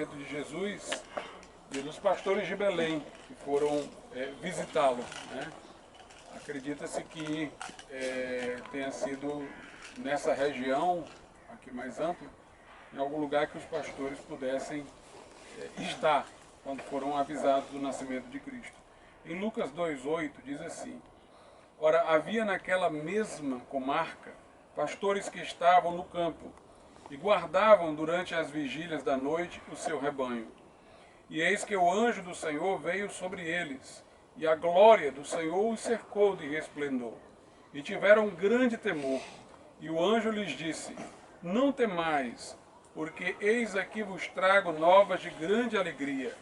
nascimento de Jesus e dos pastores de Belém, que foram visitá-lo, né? Acredita-se que tenha sido nessa região, aqui mais ampla, em algum lugar que os pastores pudessem estar quando foram avisados do nascimento de Cristo. Em Lucas 2,8 diz assim: ora, havia naquela mesma comarca pastores que estavam no campo e guardavam durante as vigílias da noite o seu rebanho. E eis que o anjo do Senhor veio sobre eles, e a glória do Senhor os cercou de resplendor. E tiveram grande temor. E o anjo lhes disse: não temais, porque eis aqui vos trago novas de grande alegria,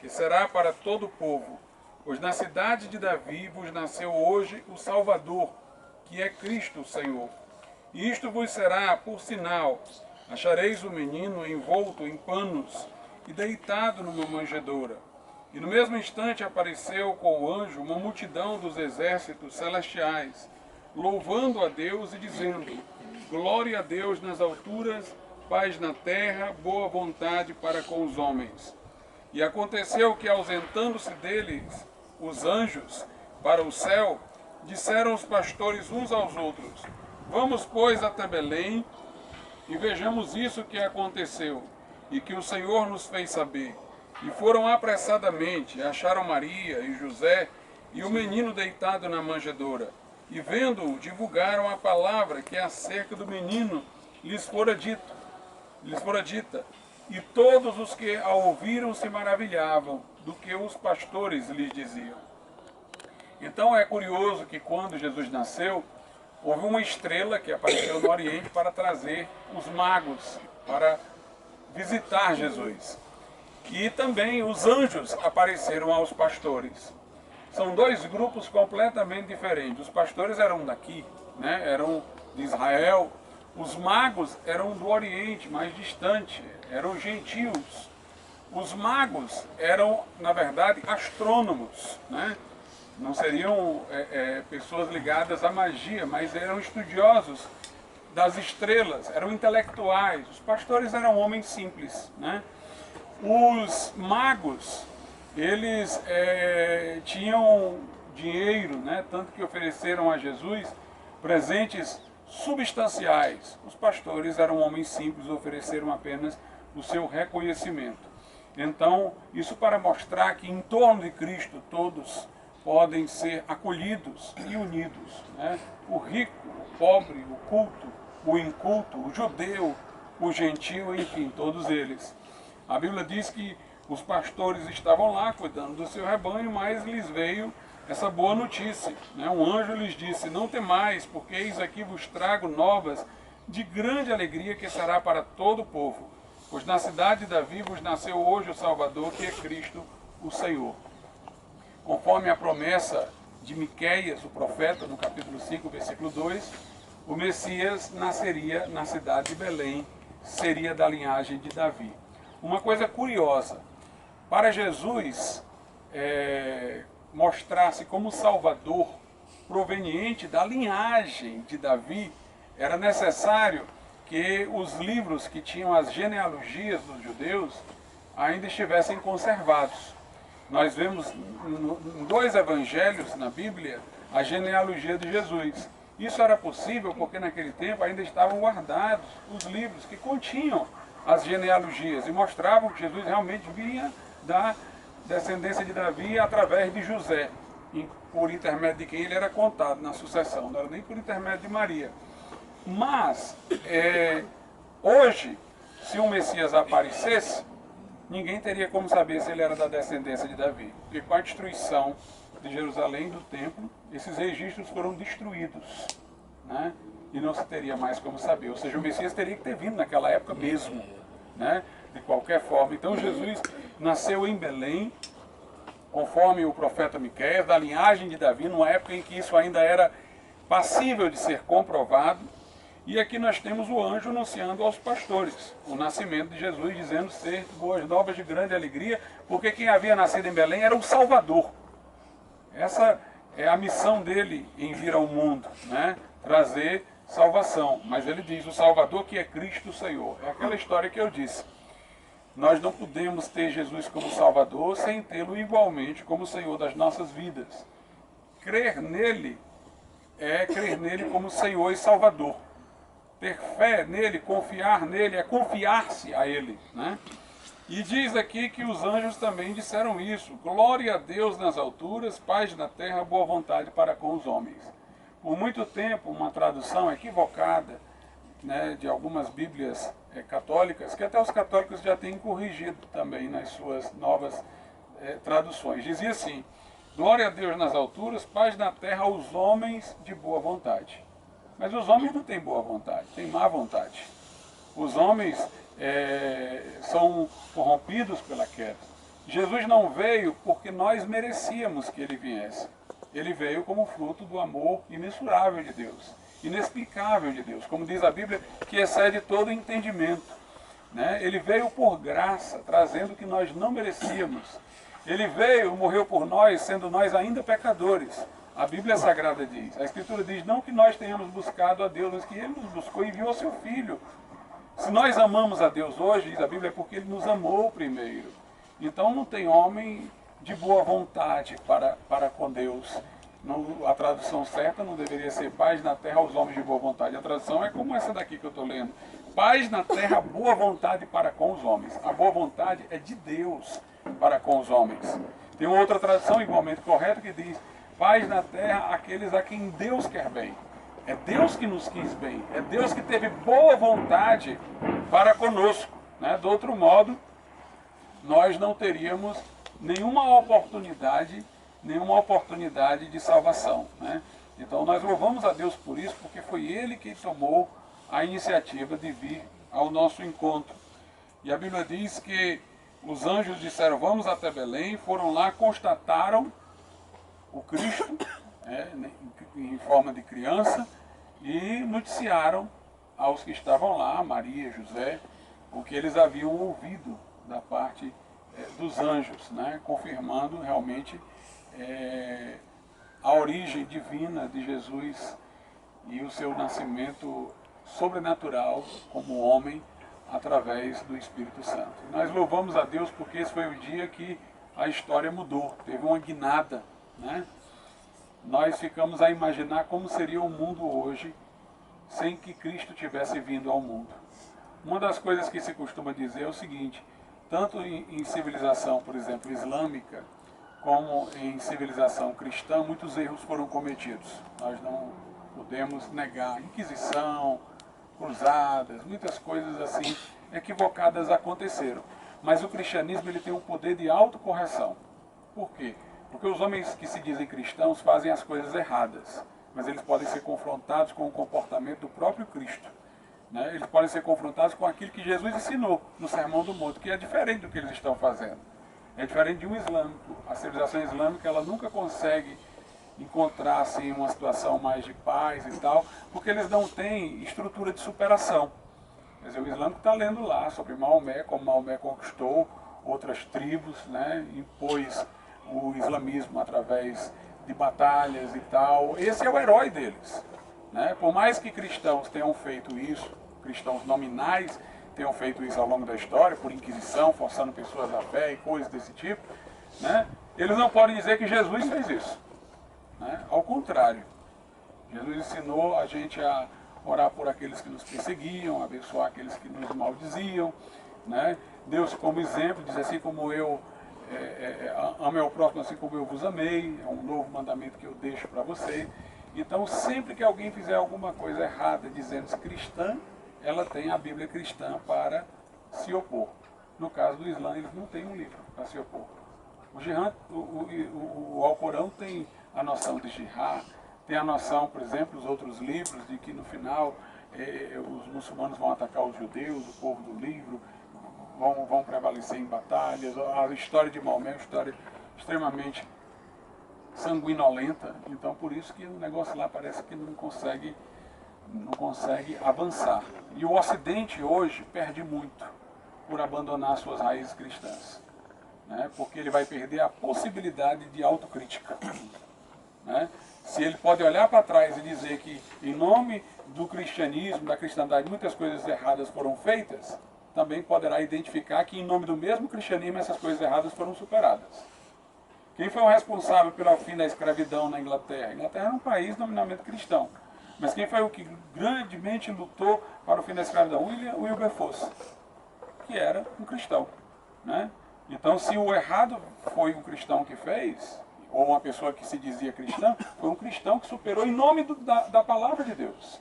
que será para todo o povo. Pois na cidade de Davi vos nasceu hoje o Salvador, que é Cristo o Senhor. E isto vos será por sinal: achareis o menino envolto em panos e deitado numa manjedoura. E no mesmo instante apareceu com o anjo uma multidão dos exércitos celestiais, louvando a Deus e dizendo: glória a Deus nas alturas, paz na terra, boa vontade para com os homens. E aconteceu que, ausentando-se deles os anjos para o céu, disseram os pastores uns aos outros: vamos, pois, até Belém e vejamos isso que aconteceu e que o Senhor nos fez saber. E foram apressadamente, acharam Maria e José e o menino deitado na manjedoura. E vendo-o, divulgaram a palavra que acerca do menino lhes fora dita. E todos os que a ouviram se maravilhavam do que os pastores lhes diziam. Então é curioso que quando Jesus nasceu, houve uma estrela que apareceu no Oriente para trazer os magos para visitar Jesus. E também os anjos apareceram aos pastores. São dois grupos completamente diferentes. Os pastores eram daqui, né? Eram de Israel. Os magos eram do Oriente, mais distante, eram gentios. Os magos eram, na verdade, astrônomos, né? Não seriam pessoas ligadas à magia, mas eram estudiosos das estrelas, eram intelectuais. Os pastores eram homens simples, né? Os magos, eles tinham dinheiro, né? Tanto que ofereceram a Jesus presentes substanciais. Os pastores eram homens simples, ofereceram apenas o seu reconhecimento. Então, isso para mostrar que em torno de Cristo todos podem ser acolhidos e unidos, né? O rico, o pobre, o culto, o inculto, o judeu, o gentio, enfim, todos eles. A Bíblia diz que os pastores estavam lá cuidando do seu rebanho, mas lhes veio essa boa notícia, né? Um anjo lhes disse: não temais, porque eis aqui vos trago novas de grande alegria, que será para todo o povo. Pois na cidade de Davi vos nasceu hoje o Salvador, que é Cristo o Senhor. Conforme a promessa de Miqueias, o profeta, no capítulo 5, versículo 2, o Messias nasceria na cidade de Belém, seria da linhagem de Davi. Uma coisa curiosa, para Jesus mostrar-se como Salvador proveniente da linhagem de Davi, era necessário que os livros que tinham as genealogias dos judeus ainda estivessem conservados. Nós vemos em dois evangelhos na Bíblia a genealogia de Jesus. Isso era possível porque naquele tempo ainda estavam guardados os livros que continham as genealogias e mostravam que Jesus realmente vinha da descendência de Davi através de José, por intermédio de quem ele era contado na sucessão, não era nem por intermédio de Maria. Mas, hoje, se um Messias aparecesse, ninguém teria como saber se ele era da descendência de Davi. Porque com a destruição de Jerusalém, do templo, esses registros foram destruídos, né? E não se teria mais como saber. Ou seja, o Messias teria que ter vindo naquela época mesmo, né? De qualquer forma. Então Jesus nasceu em Belém, conforme o profeta Miqueias, da linhagem de Davi, numa época em que isso ainda era passível de ser comprovado. E aqui nós temos o anjo anunciando aos pastores o nascimento de Jesus, dizendo ser boas novas de grande alegria, porque quem havia nascido em Belém era o Salvador. Essa é a missão dele em vir ao mundo, né? Trazer salvação. Mas ele diz: o Salvador, que é Cristo o Senhor. É aquela história que eu disse. Nós não podemos ter Jesus como Salvador sem tê-lo igualmente como Senhor das nossas vidas. Crer nele é crer nele como Senhor e Salvador. Ter fé nele, confiar nele, é confiar-se a ele, né? E diz aqui que os anjos também disseram isso. Glória a Deus nas alturas, paz na terra, boa vontade para com os homens. Por muito tempo, uma tradução equivocada, né, de algumas bíblias católicas, que até os católicos já têm corrigido também nas suas novas traduções. Dizia assim: glória a Deus nas alturas, paz na terra aos homens de boa vontade. Mas os homens não têm boa vontade, têm má vontade. Os homens são corrompidos pela queda. Jesus não veio porque nós merecíamos que ele viesse. Ele veio como fruto do amor imensurável de Deus, inexplicável de Deus, como diz a Bíblia, que excede todo entendimento, né? Ele veio por graça, trazendo o que nós não merecíamos. Ele veio, morreu por nós, sendo nós ainda pecadores. A Bíblia Sagrada diz, a Escritura diz, não que nós tenhamos buscado a Deus, mas que Ele nos buscou e enviou seu Filho. Se nós amamos a Deus hoje, diz a Bíblia, é porque Ele nos amou primeiro. Então não tem homem de boa vontade para com Deus. Não, a tradução certa não deveria ser paz na terra aos homens de boa vontade. A tradução é como essa daqui que eu estou lendo. Paz na terra, boa vontade para com os homens. A boa vontade é de Deus para com os homens. Tem uma outra tradução igualmente correta que diz: paz na terra àqueles a quem Deus quer bem. É Deus que nos quis bem. É Deus que teve boa vontade para conosco, né? Do outro modo, nós não teríamos nenhuma oportunidade de salvação, né? Então nós louvamos a Deus por isso, porque foi Ele quem tomou a iniciativa de vir ao nosso encontro. E a Bíblia diz que os anjos disseram: vamos até Belém, foram lá, constataram o Cristo, em forma de criança, e noticiaram aos que estavam lá, Maria, José, o que eles haviam ouvido da parte dos anjos, né? Confirmando realmente a origem divina de Jesus e o seu nascimento sobrenatural como homem através do Espírito Santo. Nós louvamos a Deus porque esse foi o dia que a história mudou, teve uma guinada, né? Nós ficamos a imaginar como seria o mundo hoje sem que Cristo tivesse vindo ao mundo. Uma das coisas que se costuma dizer é o seguinte: tanto em civilização, por exemplo, islâmica, como em civilização cristã, muitos erros foram cometidos. Nós não podemos negar. Inquisição, cruzadas, muitas coisas assim equivocadas aconteceram. Mas o cristianismo ele tem um poder de autocorreção. Por quê? Porque os homens que se dizem cristãos fazem as coisas erradas, mas eles podem ser confrontados com o comportamento do próprio Cristo, né? Eles podem ser confrontados com aquilo que Jesus ensinou no Sermão do Monte, que é diferente do que eles estão fazendo. É diferente de um islâmico. A civilização islâmica ela nunca consegue encontrar assim, uma situação mais de paz e tal, porque eles não têm estrutura de superação. Quer dizer, o islâmico está lendo lá sobre Maomé, como Maomé conquistou outras tribos, né? Impôs o islamismo através de batalhas e tal. Esse é o herói deles, né? Por mais que cristãos tenham feito isso, cristãos nominais tenham feito isso ao longo da história, por inquisição, forçando pessoas à fé e coisas desse tipo, né? Eles não podem dizer que Jesus fez isso, né? Ao contrário, Jesus ensinou a gente a orar por aqueles que nos perseguiam, abençoar aqueles que nos maldiziam, né? Deus como exemplo, diz assim: como eu ame ao próximo assim como eu vos amei, é um novo mandamento que eu deixo para vocês. Então sempre que alguém fizer alguma coisa errada dizendo-se cristã, ela tem a Bíblia cristã para se opor. No caso do Islã, eles não têm um livro para se opor. O Alcorão tem a noção de jihad, tem a noção, por exemplo, os outros livros, de que no final os muçulmanos vão atacar os judeus, o povo do livro, vão prevalecer em batalhas. A história de Maomé é uma história extremamente sanguinolenta, então por isso que o negócio lá parece que não consegue avançar. E o Ocidente hoje perde muito por abandonar suas raízes cristãs, né? Porque ele vai perder a possibilidade de autocrítica, né? Se ele pode olhar para trás e dizer que em nome do cristianismo, da cristandade, muitas coisas erradas foram feitas, também poderá identificar que em nome do mesmo cristianismo essas coisas erradas foram superadas. Quem foi o responsável pelo fim da escravidão na Inglaterra? A Inglaterra era um país nominalmente cristão. Mas quem foi o que grandemente lutou para o fim da escravidão? Wilberforce, que era um cristão, né? Então, se o errado foi um cristão que fez, ou uma pessoa que se dizia cristã, foi um cristão que superou em nome da palavra de Deus.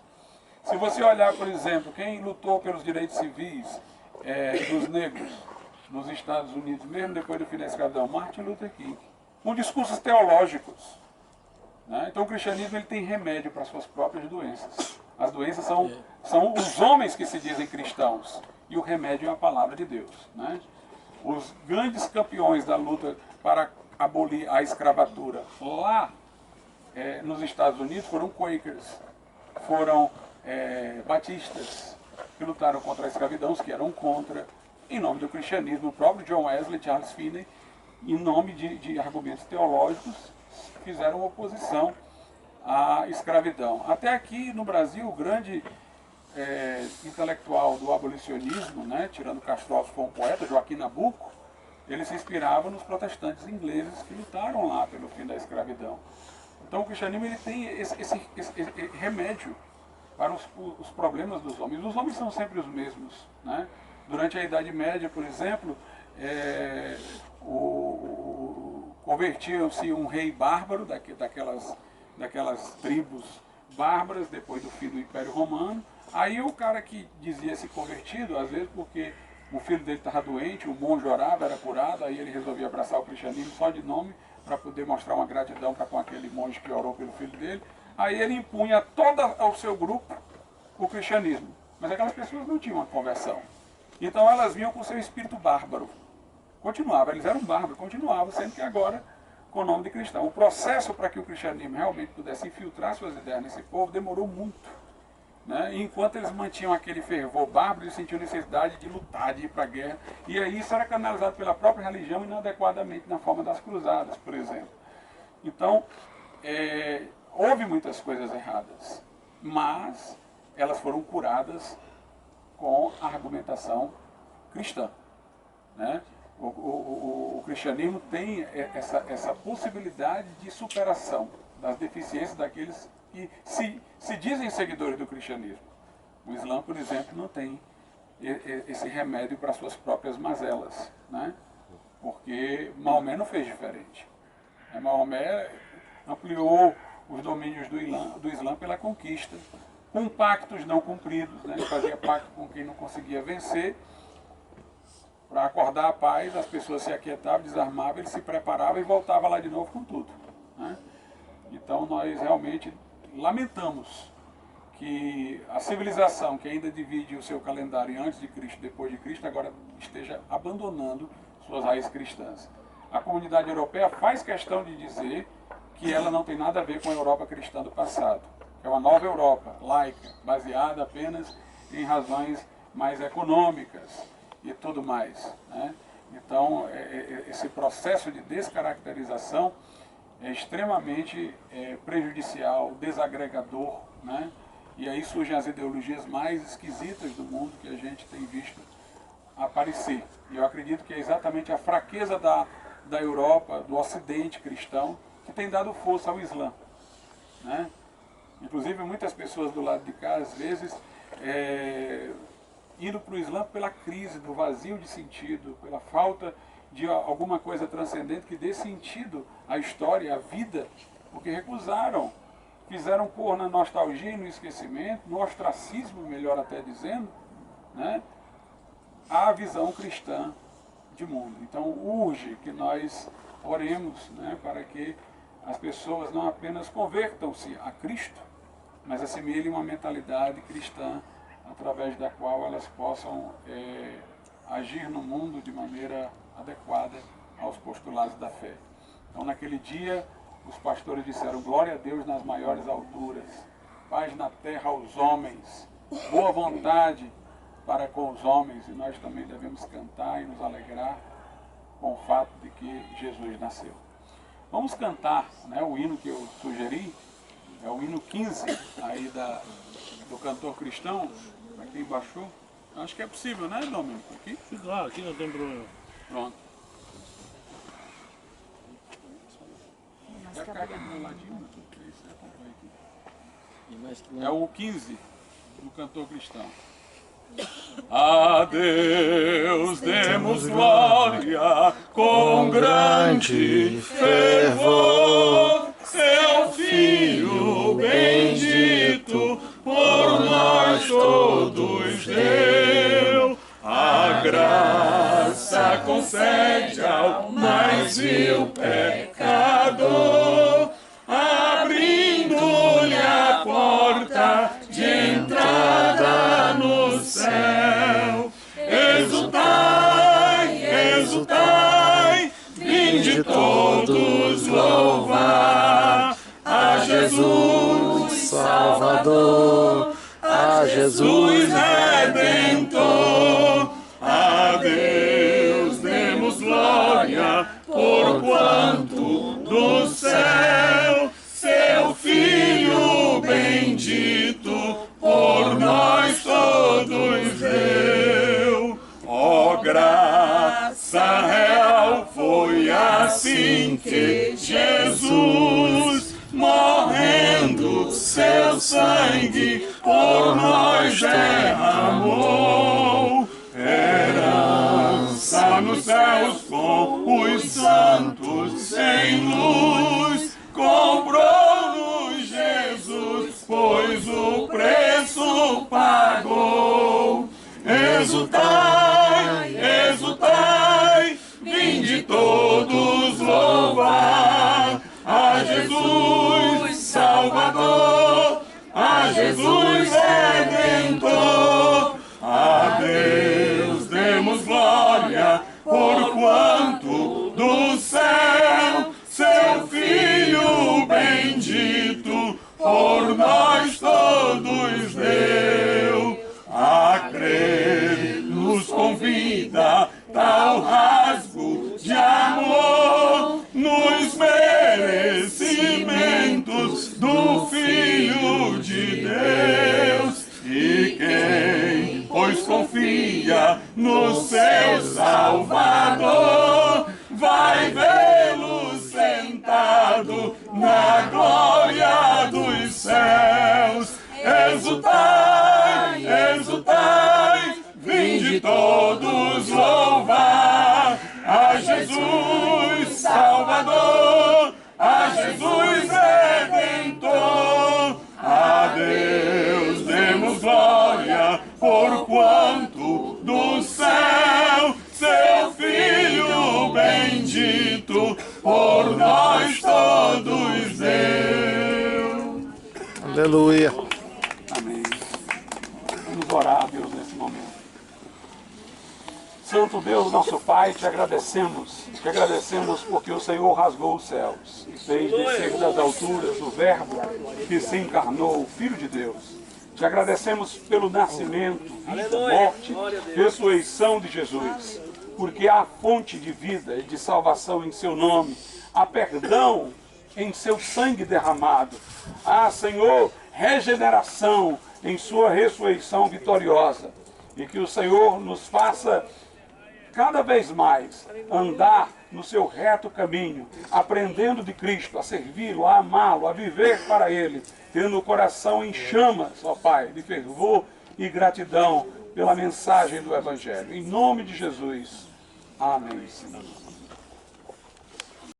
Se você olhar, por exemplo, quem lutou pelos direitos civis dos negros nos Estados Unidos, mesmo depois do fim da escravidão, Martin Luther King, com discursos teológicos, né? Então o cristianismo ele tem remédio para as suas próprias doenças. As doenças são os homens que se dizem cristãos, e o remédio é a palavra de Deus, né? Os grandes campeões da luta para abolir a escravatura lá nos Estados Unidos foram Quakers, foram batistas, que lutaram contra a escravidão, os que eram contra, em nome do cristianismo. O próprio John Wesley, Charles Finney, em nome de argumentos teológicos, fizeram oposição à escravidão. Até aqui no Brasil, o grande intelectual do abolicionismo, né, tirando Castro Alves, foi um poeta, Joaquim Nabuco, ele se inspirava nos protestantes ingleses que lutaram lá pelo fim da escravidão. Então o cristianismo ele tem esse remédio para os problemas dos homens. Os homens são sempre os mesmos, né? Durante a Idade Média, por exemplo, convertia-se um rei bárbaro, daquelas tribos bárbaras, depois do fim do Império Romano. Aí o cara que dizia se convertido, às vezes porque o filho dele estava doente, o monge orava, era curado, aí ele resolvia abraçar o cristianismo só de nome, para poder mostrar uma gratidão para com aquele monge que orou pelo filho dele. Aí ele impunha todo ao seu grupo o cristianismo. Mas aquelas pessoas não tinham uma conversão. Então elas vinham com seu espírito bárbaro. Continuava, eles eram bárbaros, continuavam, sendo que agora com o nome de cristão. O processo para que o cristianismo realmente pudesse infiltrar suas ideias nesse povo demorou muito, né? E enquanto eles mantinham aquele fervor bárbaro, eles sentiam necessidade de lutar, de ir para a guerra. E aí isso era canalizado pela própria religião inadequadamente na forma das cruzadas, por exemplo. Então, houve muitas coisas erradas, mas elas foram curadas com a argumentação cristã, né? O cristianismo tem essa possibilidade de superação das deficiências daqueles que se dizem seguidores do cristianismo. O Islã, por exemplo, não tem esse remédio para suas próprias mazelas, né? Porque Maomé não fez diferente. Maomé ampliou os domínios do Islã pela conquista, com pactos não cumpridos, né? Ele fazia pacto com quem não conseguia vencer. Para acordar a paz, as pessoas se aquietavam, desarmavam, ele se preparava e voltava lá de novo com tudo, né? Então nós realmente lamentamos que a civilização que ainda divide o seu calendário antes de Cristo e depois de Cristo agora esteja abandonando suas raízes cristãs. A comunidade europeia faz questão de dizer que ela não tem nada a ver com a Europa cristã do passado. É uma nova Europa, laica, baseada apenas em razões mais econômicas e tudo mais, né? Então, esse processo de descaracterização é extremamente prejudicial, desagregador, né? E aí surgem as ideologias mais esquisitas do mundo que a gente tem visto aparecer. E eu acredito que é exatamente a fraqueza da Europa, do Ocidente cristão, que tem dado força ao Islã, né? Inclusive muitas pessoas do lado de cá, às vezes, indo para o Islã pela crise, do vazio de sentido, pela falta de alguma coisa transcendente que dê sentido à história, à vida, porque recusaram, fizeram pôr na nostalgia e no esquecimento, no ostracismo, melhor até dizendo, né, a visão cristã de mundo. Então urge que nós oremos, né, para que as pessoas não apenas convertam-se a Cristo, mas assimilem uma mentalidade cristã através da qual elas possam agir no mundo de maneira adequada aos postulados da fé. Então naquele dia os pastores disseram: glória a Deus nas maiores alturas, paz na terra aos homens, boa vontade para com os homens. E nós também devemos cantar e nos alegrar com o fato de que Jesus nasceu. Vamos cantar, né, o hino que eu sugeri, é o hino 15 aí do cantor cristão, para quem baixou. Acho que é possível, né, Domênico? Aqui? Claro, aqui não tem problema. Pronto. Vai ficar aqui do meu ladinho, né? Você acompanha aqui. É o 15 do cantor cristão. A Deus demos glória com grande fervor, seu Filho bendito por nós todos deu. A graça concede ao mais vil pecador, abrindo-lhe a porta de entrada no céu. Exultai, exultai, vinde todos louvar a Jesus Salvador, a Jesus Redentor. A Deus demos glória, porquanto do céu seu Filho bendito por nós todos deu. Ó graça real, foi assim que Jesus, morrendo, seu sangue por nós derramou. Herança nos céus com os santos em luz, comprou-nos Jesus, pois o preço pagou. Exultai, exultai, vinde todos louvar a Jesus Salvador, a Jesus Redentor. A Deus demos glória, porquanto do céu seu Filho bendito por nós todos deu. A crer nos convida tal rasgo de amor nos merecimentos do Filho de Deus. E quem, pois, confia no seu Salvador, vai vê-lo sentado na glória dos céus. Exultai, exultai, vinde todos louvar a Jesus Salvador, a Jesus Redentor. A Deus demos glória, porquanto do céu seu Filho bendito por nós todos deu. Aleluia. Amém. Vamos orar a Deus nesse momento. Santo Deus, nosso Pai, te agradecemos porque o Senhor rasgou os céus e fez descer das alturas o Verbo que se encarnou, o Filho de Deus. Te agradecemos pelo nascimento, vida, morte, ressurreição de Jesus, porque há fonte de vida e de salvação em seu nome, há perdão em seu sangue derramado, há, Senhor, regeneração em sua ressurreição vitoriosa, e que o Senhor nos faça cada vez mais andar no seu reto caminho, aprendendo de Cristo, a servi-lo, a amá-lo, a viver para Ele, tendo o coração em chamas, ó Pai, de fervor e gratidão pela mensagem do Evangelho. Em nome de Jesus. Amém, Senhor.